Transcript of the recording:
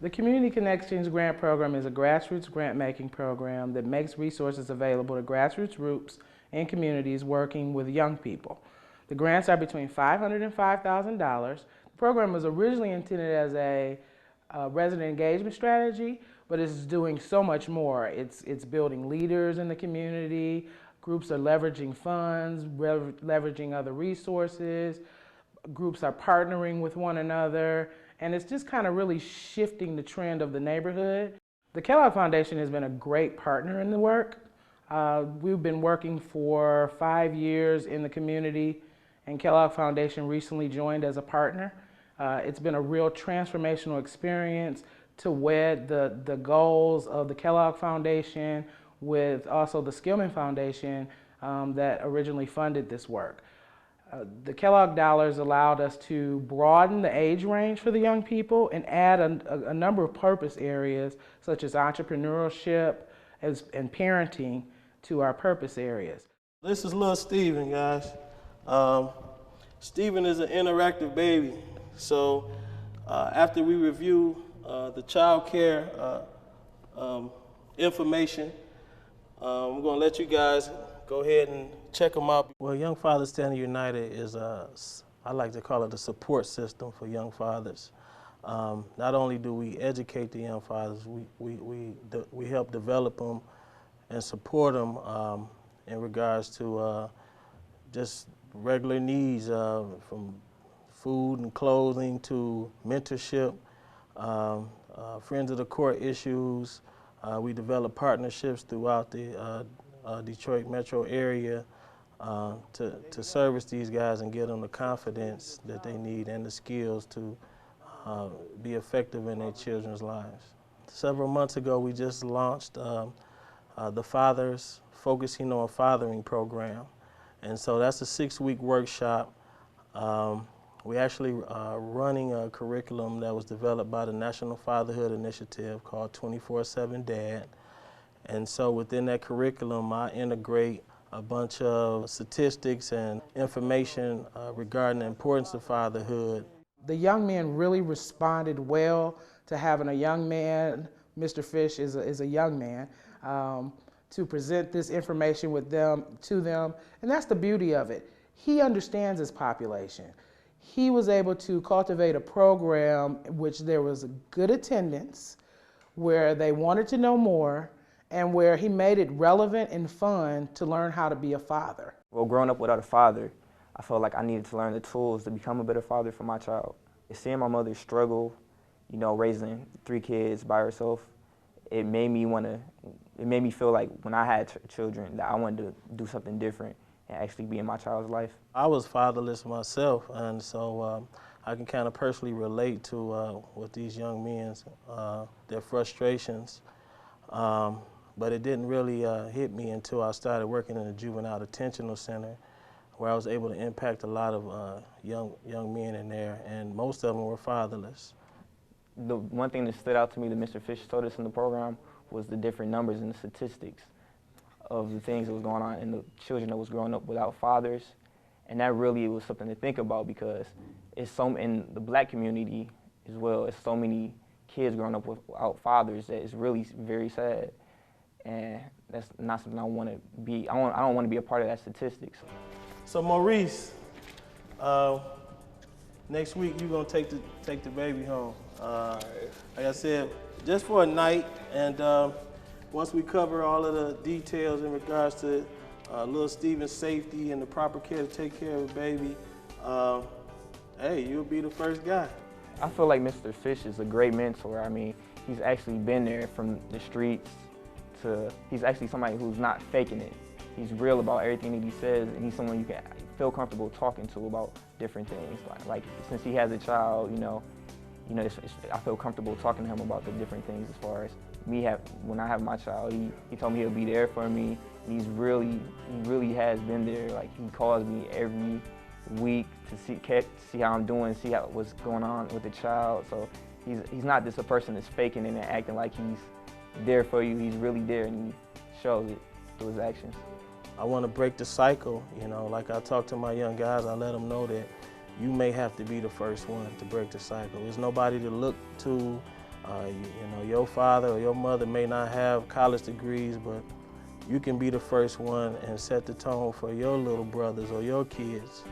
The Community Connections Grant Program is a grassroots grant-making program that makes resources available to grassroots groups and communities working with young people. The grants are between $500 and $5,000. The program was originally intended as a resident engagement strategy, but it's doing so much more. It's building leaders in the community, groups are leveraging funds, leveraging other resources, groups are partnering with one another, and it's just kind of really shifting the trend of the neighborhood. The Kellogg Foundation has been a great partner in the work. We've been working for 5 years in the community, and Kellogg Foundation recently joined as a partner. It's been a real transformational experience to wed the goals of the Kellogg Foundation with also the Skillman Foundation that originally funded this work. The Kellogg dollars allowed us to broaden the age range for the young people and add a number of purpose areas such as entrepreneurship and parenting to our purpose areas. This is little Steven, guys. Steven is an interactive baby. So after we review the child care information, I'm going to let you guys go ahead and check them out. Well, Young Fathers Standing United is I like to call it a support system for young fathers. Not only do we educate the young fathers, we help develop them and support them in regards to just regular needs from food and clothing to mentorship, friends of the court issues. We develop partnerships throughout the Detroit metro area to service these guys and give them the confidence that they need and the skills to be effective in their children's lives. Several months ago, we just launched the Fathers Focusing on Fathering program. And so that's a 6-week workshop. We're actually running a curriculum that was developed by the National Fatherhood Initiative called 24/7 Dad. And so within that curriculum, I integrate a bunch of statistics and information regarding the importance of fatherhood. The young men really responded well to having a young man, Mr. Fish is a young man, to present this information to them, and that's the beauty of it. He understands his population. He was able to cultivate a program in which there was a good attendance, where they wanted to know more, and where he made it relevant and fun to learn how to be a father. Well, growing up without a father, I felt like I needed to learn the tools to become a better father for my child. Seeing my mother struggle, raising 3 kids by herself, it made me feel like when I had children that I wanted to do something different and actually be in my child's life. I was fatherless myself, and so I can kind of personally relate to with these young men, their frustrations. But it didn't really hit me until I started working in a juvenile detention center, where I was able to impact a lot of young men in there, and most of them were fatherless. The one thing that stood out to me that Mr. Fish told us in the program was the different numbers and the statistics of the things that was going on in the children that was growing up without fathers. And that really was something to think about, because it's in the black community as well, it's so many kids growing up without fathers that it's really very sad. And that's not something I want to be. I don't want to be a part of that statistics. So Maurice, next week you're gonna take the baby home. Like I said, just for a night, and once we cover all of the details in regards to little Steven's safety and the proper care to take care of a baby, hey, you'll be the first guy. I feel like Mr. Fish is a great mentor. I mean, he's actually been there from the streets to, he's actually somebody who's not faking it. He's real about everything that he says, and he's someone you can feel comfortable talking to about different things. Like since he has a child, I feel comfortable talking to him about the different things. As far as when I have my child, he told me he'll be there for me. And he really has been there. Like, he calls me every week to see how I'm doing, see what's going on with the child. So he's not just a person that's faking it and acting like he's there for you. He's really there, and he shows it through his actions. I want to break the cycle. Like I talk to my young guys, I let them know that you may have to be the first one to break the cycle. There's nobody to look to You know, your father or your mother may not have college degrees, but you can be the first one and set the tone for your little brothers or your kids.